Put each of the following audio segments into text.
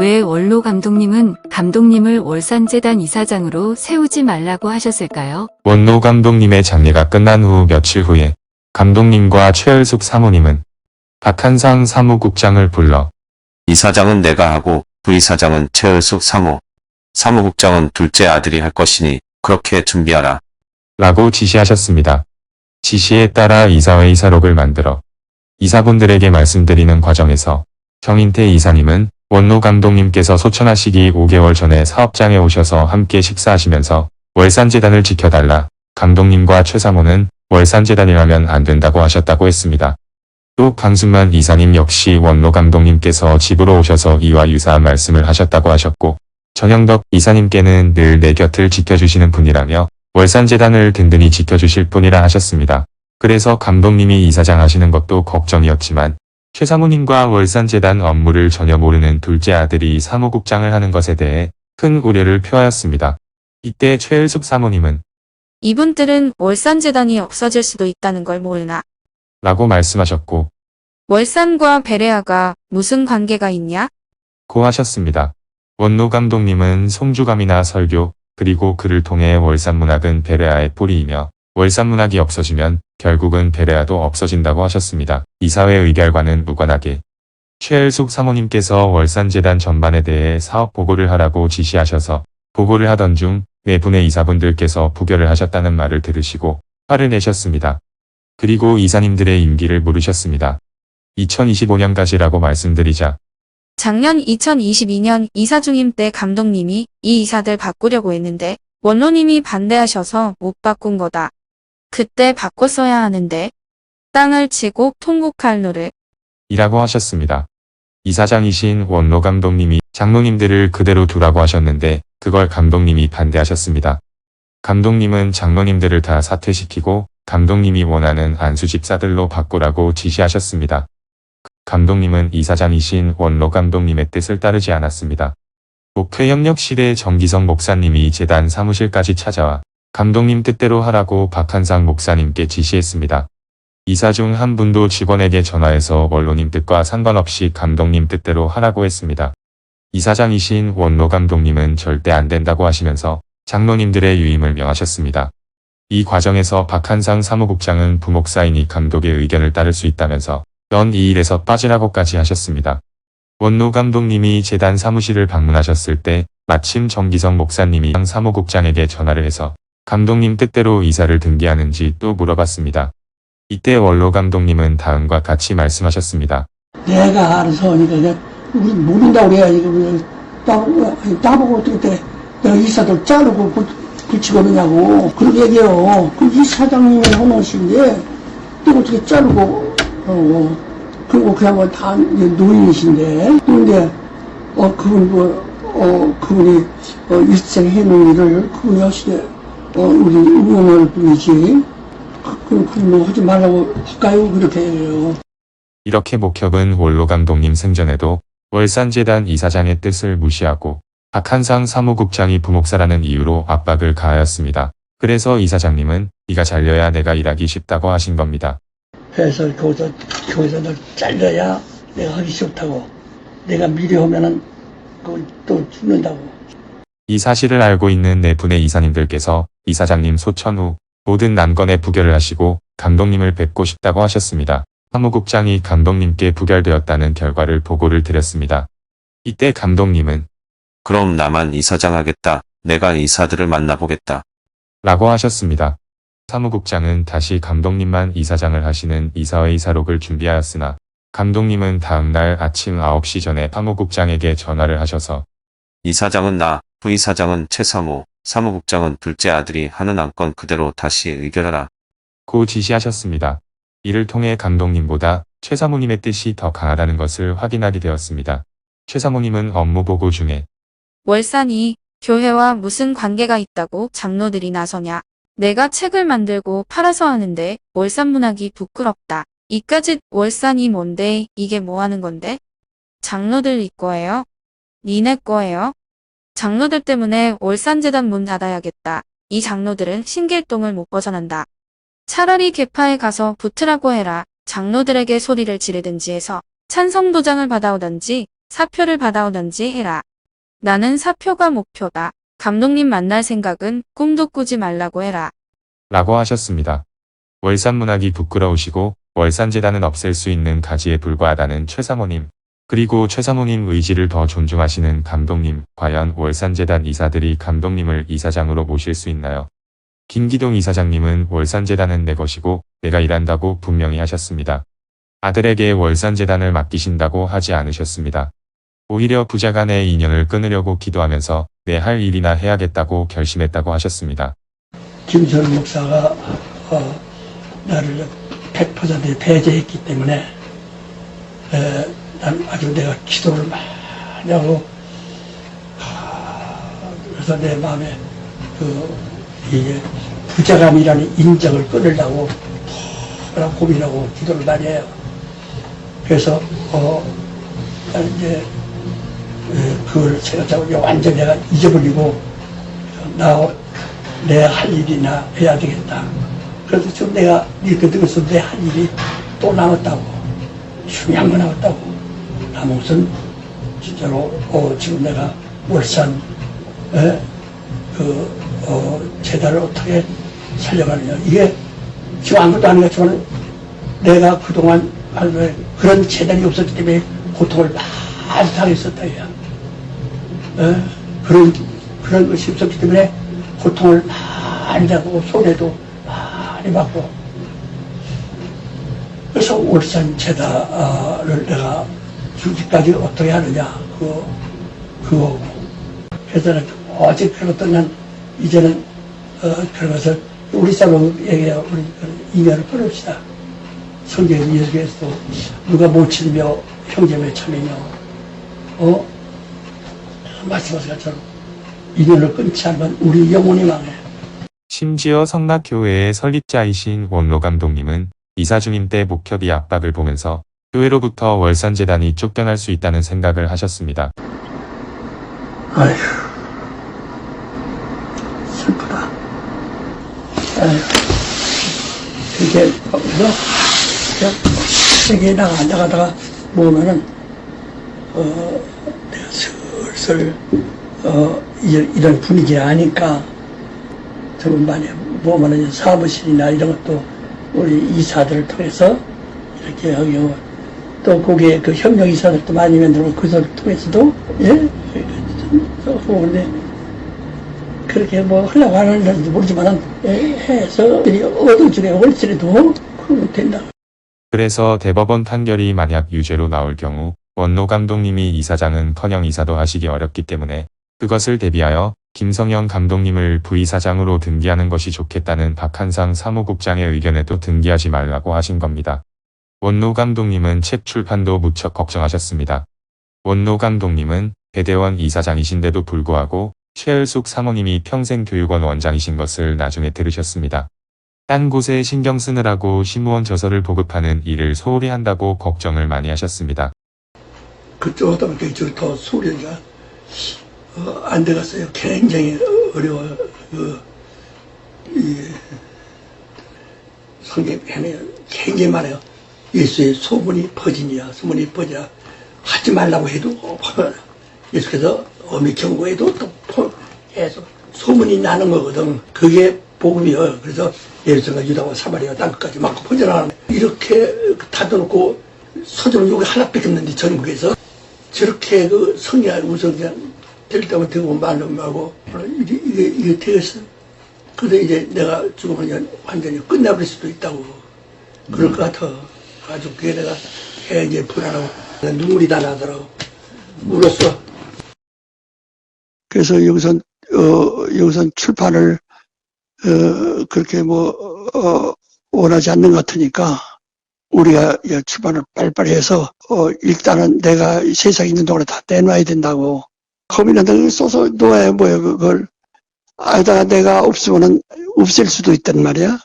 왜 원로 감독님은 감독님을 월산재단 이사장으로 세우지 말라고 하셨을까요? 원로 감독님의 장례가 끝난 후 며칠 후에 감독님과 최을숙 사모님은 박한상 사무국장을 불러 이사장은 내가 하고 부이사장은 최을숙 사무국장은 둘째 아들이 할 것이니 그렇게 준비하라. 라고 지시하셨습니다. 지시에 따라 이사회 이사록을 만들어 이사분들에게 말씀드리는 과정에서 정인태 이사님은 원로 감독님께서 소천하시기 5개월 전에 사업장에 오셔서 함께 식사하시면서 월산재단을 지켜달라, 감독님과 최 사모는 월산재단이라면 안 된다고 하셨다고 했습니다. 또 강순만 이사님 역시 원로 감독님께서 집으로 오셔서 이와 유사한 말씀을 하셨다고 하셨고, 전영덕 이사님께는 늘 내 곁을 지켜주시는 분이라며 월산재단을 든든히 지켜주실 분이라 하셨습니다. 그래서 감독님이 이사장 하시는 것도 걱정이었지만 최 사모님과 월산재단 업무를 전혀 모르는 둘째 아들이 사무국장을 하는 것에 대해 큰 우려를 표하였습니다. 이때 최을숙 사모님은 이분들은 월산재단이 없어질 수도 있다는 걸 모르나? 라고 말씀하셨고, 월산과 베레아가 무슨 관계가 있냐? 고 하셨습니다. 원로 감독님은 송주감이나 설교, 그리고 그를 통해 월산문학은 베레아의 뿌리이며 월산문학이 없어지면 결국은 베레아도 없어진다고 하셨습니다. 이사회 의결과는 무관하게 최을숙 사모님께서 월산재단 전반에 대해 사업 보고를 하라고 지시하셔서 보고를 하던 중 네 분의 이사분들께서 부결을 하셨다는 말을 들으시고 화를 내셨습니다. 그리고 이사님들의 임기를 물으셨습니다. 2025년까지라고 말씀드리자 작년 2022년 이사 중임 때 감독님이 이 이사들 바꾸려고 했는데 원로님이 반대하셔서 못 바꾼 거다. 그때 바꿨어야 하는데 땅을 치고 통곡할 노를 이라고 하셨습니다. 이사장이신 원로 감독님이 장로님들을 그대로 두라고 하셨는데 그걸 감독님이 반대하셨습니다. 감독님은 장로님들을 다 사퇴시키고 감독님이 원하는 안수집사들로 바꾸라고 지시하셨습니다. 감독님은 이사장이신 원로 감독님의 뜻을 따르지 않았습니다. 목회협력실의 정기성 목사님이 재단 사무실까지 찾아와 감독님 뜻대로 하라고 박한상 목사님께 지시했습니다. 이사 중 한 분도 직원에게 전화해서 원로님 뜻과 상관없이 감독님 뜻대로 하라고 했습니다. 이사장이신 원로 감독님은 절대 안 된다고 하시면서 장로님들의 유임을 명하셨습니다. 이 과정에서 박한상 사무국장은 부목사이니 감독의 의견을 따를 수 있다면서 넌 이 일에서 빠지라고까지 하셨습니다. 원로 감독님이 재단 사무실을 방문하셨을 때 마침 정기성 목사님이 사무국장에게 전화를 해서 감독님 뜻대로 이사를 등기하는지 또 물어봤습니다. 이때 원로 감독님은 다음과 같이 말씀하셨습니다. 내가 알아서 하니까 내가 우리 모른다고 그래야지. 나보고 어떻게 내가 이사들 자르고 붙이고 그러냐고 그렇게 얘기해요. 그 이사장님이 하나신데 또 어떻게 자르고 그리고 그야말로 다 노인이신데 근데 그분이 일생 해놓은 일을 그분이 하시되 우리 응원할 뿐이지 그분 하지 말라고 할까요? 그렇게 해요. 이렇게 목협은 원로 감독님 생전에도 월산재단 이사장의 뜻을 무시하고 박한상 사무국장이 부목사라는 이유로 압박을 가하였습니다. 그래서 이사장님은 네가 잘려야 내가 일하기 쉽다고 하신 겁니다. 해서 거기서 널 잘려야 내가 하기 싫다고. 내가 미리 하면은 그걸 또 죽는다고. 이 사실을 알고 있는 네 분의 이사님들께서 이사장님 소천 후 모든 난건에 부결을 하시고 감독님을 뵙고 싶다고 하셨습니다. 사무국장이 감독님께 부결되었다는 결과를 보고를 드렸습니다. 이때 감독님은 그럼 나만 이사장 하겠다. 내가 이사들을 만나보겠다. 라고 하셨습니다. 사무국장은 다시 감독님만 이사장을 하시는 이사회 이사록을 준비하였으나 감독님은 다음날 아침 9시 전에 사무국장에게 전화를 하셔서 이사장은 나, 부이사장은 최사모, 사무국장은 둘째 아들이 하는 안건 그대로 다시 의결하라. 고 지시하셨습니다. 이를 통해 감독님보다 최 사모님의 뜻이 더 강하다는 것을 확인하게 되었습니다. 최 사모님은 업무 보고 중에 월산이 교회와 무슨 관계가 있다고 장로들이 나서냐. 내가 책을 만들고 팔아서 하는데 월산문학이 부끄럽다. 이까짓 월산이 뭔데 이게 뭐 하는 건데? 장로들 이 거예요? 니네 거예요? 장로들 때문에 월산재단 문 닫아야겠다. 이 장로들은 신길동을 못 벗어난다. 차라리 개파에 가서 붙으라고 해라. 장로들에게 소리를 지르든지 해서 찬성도장을 받아오던지 사표를 받아오던지 해라. 나는 사표가 목표다. 감독님 만날 생각은 꿈도 꾸지 말라고 해라. 라고 하셨습니다. 월산문학이 부끄러우시고 월산재단은 없앨 수 있는 가지에 불과하다는 최 사모님, 그리고 최 사모님 의지를 더 존중하시는 감독님, 과연 월산재단 이사들이 감독님을 이사장으로 모실 수 있나요? 김기동 이사장님은 월산재단은 내 것이고 내가 일한다고 분명히 하셨습니다. 아들에게 월산재단을 맡기신다고 하지 않으셨습니다. 오히려 부자 간의 인연을 끊으려고 기도하면서 내 할 일이나 해야겠다고 결심했다고 하셨습니다. 김선 목사가 나를 100% 배제했기 때문에 난 아주 내가 기도를 많이 하고 그래서 내 마음에 이게 부자감이라는 인정을 끊으려고 고민하고 기도를 많이 해요. 그래서 이제 그걸 제가 완전 내가 잊어버리고 내 할 일이나 해야 되겠다. 그래서 지금 내가 이렇게 들어서 내 할 일이 또 남았다고, 중요한 거 남았다고. 남은 것은 진짜로 지금 내가 월산 재단을 어떻게 살려가느냐. 이게 지금 아무것도 아닌 것지만 내가 그동안 그런 재단이 없었기 때문에 고통을 많이 당했었다. 그런 것이 없었기 때문에 고통을 많이 당하고 손해도 많이 받고. 그래서 월산 재단을 내가 주기까지 어떻게 하느냐. 그거고. 그래서 어제 그런 것도 난 이제는 그런 것을 우리 사람 얘기해요. 우리 인연을 끊읍시다. 성경에 예수께서도 누가 못 치며 형제며 참이며 말씀하신 것처럼 인연을 끊지 않으면 우리 영혼이 망해. 심지어 성락교회의 설립자이신 원로 감독님은 이사 중임 때 목협이 압박을 보면서 교회로부터 월산재단이 쫓겨날 수 있다는 생각을 하셨습니다. 아휴, 슬프다. 아휴, 그게 세계에 나가다가 보면은 내가 슬슬 이런 분위기 아니까 저번 많이 보면은 사무실이나 이런 것도 우리 이사들을 통해서 이렇게 하고 또 거기에 그 협력 이사들도 많이 만들고 그들을 통해서도 근데 그렇게 뭐 하려고 하는지도 모르지만은 해서 어느 중에 올지라도 그러면 된다. 그래서 대법원 판결이 만약 유죄로 나올 경우 원로 감독님이 이사장은커녕 이사도 하시기 어렵기 때문에 그것을 대비하여 김성영 감독님을 부이사장으로 등기하는 것이 좋겠다는 박한상 사무국장의 의견에도 등기하지 말라고 하신 겁니다. 원로 감독님은 책 출판도 무척 걱정하셨습니다. 원로 감독님은 배대원 이사장이신데도 불구하고 최을숙 사모님이 평생교육원 원장이신 것을 나중에 들으셨습니다. 딴 곳에 신경 쓰느라고 신무원 저서를 보급하는 일을 소홀히 한다고 걱정을 많이 하셨습니다. 그쪽 하다 보니까 이쪽이 더 소리가 안 돼갔어요. 굉장히 어려워요. 성경에 굉장히 많아요. 예수의 소문이 퍼지니야, 소문이 퍼지냐. 하지 말라고 해도 예수께서 어미 경고에도 또 계속 소문이 나는 거거든. 그게 복음이에요. 그래서 예루살렘과 유다와 사마리아 땅끝까지 막 퍼져나가는 이렇게 닫아놓고 서점 여기 하나밖에 없는데 전국에서 저렇게 그 성리할 우선 그냥 될 때만 되고 말은 말고 이게 되겠어. 근데 이제 내가 죽으면 완전히 끝나버릴 수도 있다고 그럴 것 같아. 아주 그게 내가 굉장히 불안하고 눈물이 다 나더라고. 울었어. 그래서 여기선 출판을 그렇게 원하지 않는 것 같으니까 우리가 출판을 빨리빨리 해서 일단은 내가 세상에 있는 동안에 다 떼놔야 된다고. 거미는 써서 놓아야 뭐야 그걸. 아다가 내가 없으면은 없앨 수도 있단 말이야.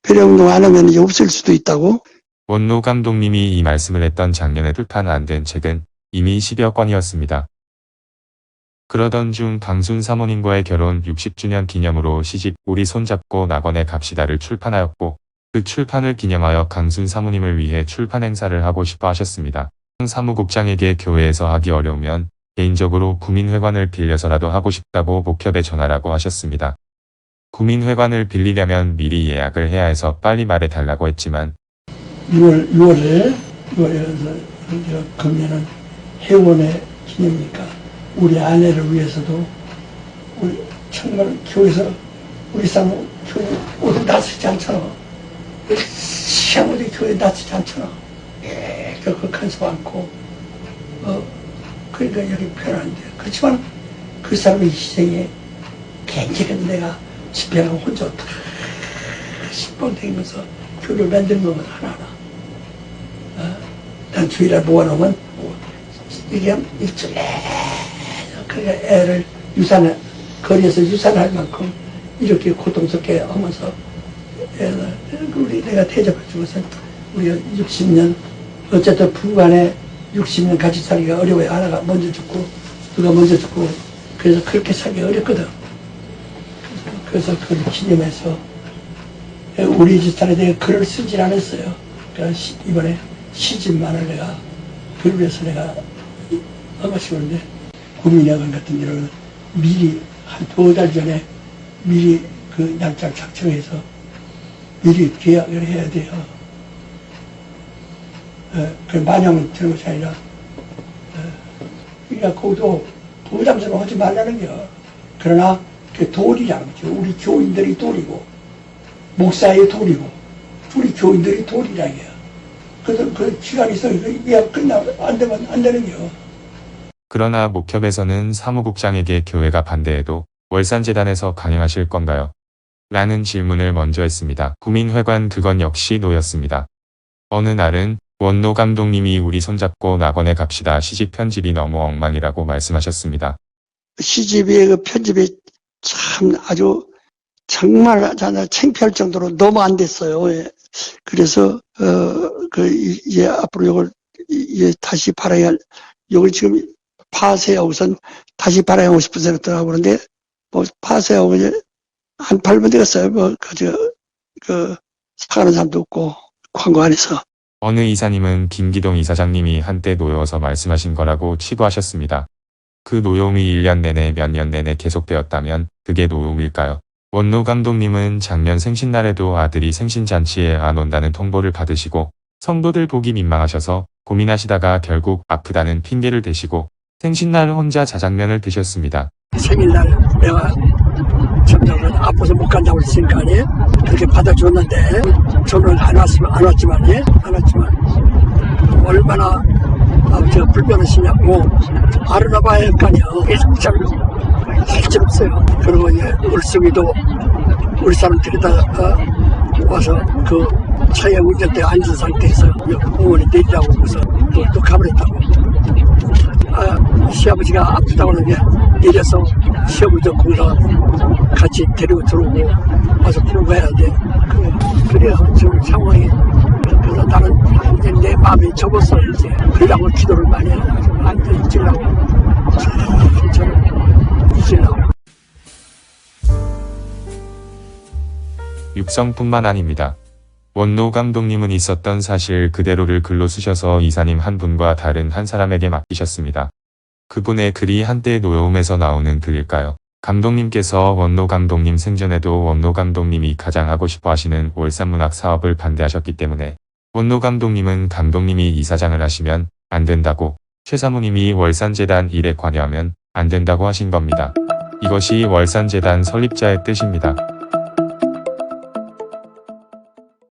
배령동 안 하면 이제 없앨 수도 있다고. 원로 감독님이 이 말씀을 했던 작년에 출판 안 된 책은 이미 10여 건이었습니다. 그러던 중 강순 사모님과의 결혼 60주년 기념으로 시집 우리 손잡고 낙원에 갑시다를 출판하였고 그 출판을 기념하여 강순 사모님을 위해 출판 행사를 하고 싶어 하셨습니다. 사무국장에게 교회에서 하기 어려우면 개인적으로 구민회관을 빌려서라도 하고 싶다고 목협에 전하라고 하셨습니다. 구민회관을 빌리려면 미리 예약을 해야 해서 빨리 말해달라고 했지만 6월에 금년은 회원의 기념이니까 우리 아내를 위해서도 우리 정말 교회에서 우리 사람 교회 옷을 낯쓰지 않잖아. 시아버지 교회 낯쓰지 않잖아. 그 간섭 않고 그러니까 여기 편한데 그렇지만 그 사람의 희생에 굉장히 내가 집회하고 혼자 다 10번 다니면서 교회를 만드는 것만 하나하나 난 주일날 모아놓으면 이게 일주일에 그러니까 애를 거리에서 유산할 만큼 이렇게 고통스럽게 하면서 우리 내가 대접해 주고서 우리가 60년 어쨌든 부부간에 60년 같이 살기가 어려워요. 하나가 먼저 죽고 누가 먼저 죽고 그래서 그렇게 살기 어렵거든. 그래서 그걸 기념해서 우리 집사람에 대해 글을 쓰질 않았어요. 그러니까 이번에 시집만을 내가 그를 위해서 내가 하시는데 구민회관 같은 경우는 미리 한 2달 전에 미리 그 날짜 작성해서 미리 계약을 해야 돼요. 그 마냥 들은 것이 아니라 그러니까 거기도 부담스러워 하지 말라는 게 그러나 그 돌이라는 거죠. 우리 교인들이 돌이고 목사의 돌이고 우리 교인들이 돌이라는 게요. 그래서 그 시간이 있어 예약 끝나면 안 되면 안 되는 게요. 그러나 목협에서는 사무국장에게 교회가 반대해도 월산재단에서 강행하실 건가요? 라는 질문을 먼저 했습니다. 구민회관 그건 역시 노였습니다. 어느 날은 원로 감독님이 우리 손잡고 낙원에 갑시다 시집 편집이 너무 엉망이라고 말씀하셨습니다. 시집의 그 편집이 참 아주 정말 창피할 정도로 너무 안 됐어요. 예. 그래서 이제 앞으로 이걸 다시 발행할 이걸 지금 파쇄하고선 다시 발행하고 싶은 생각 들어가고 그러는데 뭐 파쇄하고 이제 한 8번 되겠어요. 뭐 사가는 사람도 없고 광고 안에서. 어느 이사님은 김기동 이사장님이 한때 노여워서 말씀하신 거라고 치부하셨습니다. 그 노여움이 1년 내내 몇 년 내내 계속되었다면 그게 노여움일까요? 원로 감독님은 작년 생신날에도 아들이 생신잔치에 안 온다는 통보를 받으시고 성도들 보기 민망하셔서 고민하시다가 결국 아프다는 핑계를 대시고 생신날 혼자 자장면을 드셨습니다. 생일날 내가 점점 아파서 못 간다고 했으니까 그렇게 받아줬는데 저는 안 왔지만 얼마나 제가 불편하시냐고 알아봐야 할 거 아니야. 참 실질없어요. 그리고 이제 울승이도 우리 사람 데려다가 와서 그 차에 운전대에 앉은 상태에서 공원에 내리라고 해서 또 가버렸다고. 시아버지가 아프다고 하는 게 내려서 시아버지도 거기서 같이 데리고 들어오고 와서 풀고 해야 돼. 그래야 지금 상황이. 그래서 나는 이제 내 마음이 접었어. 이제 그러려고 기도를 많이 해요. 안 돼, 잊으려고. 저는 잊으려고. 육성뿐만 아닙니다. 원로 감독님은 있었던 사실 그대로를 글로 쓰셔서 이사님 한 분과 다른 한 사람에게 맡기셨습니다. 그분의 글이 한때 노여움에서 나오는 글일까요? 감독님께서 원로 감독님 생전에도 원로 감독님이 가장 하고 싶어 하시는 월산문학 사업을 반대하셨기 때문에 원로 감독님은 감독님이 이사장을 하시면 안 된다고, 최 사모님이 월산재단 일에 관여하면 안 된다고 하신 겁니다. 이것이 월산재단 설립자의 뜻입니다.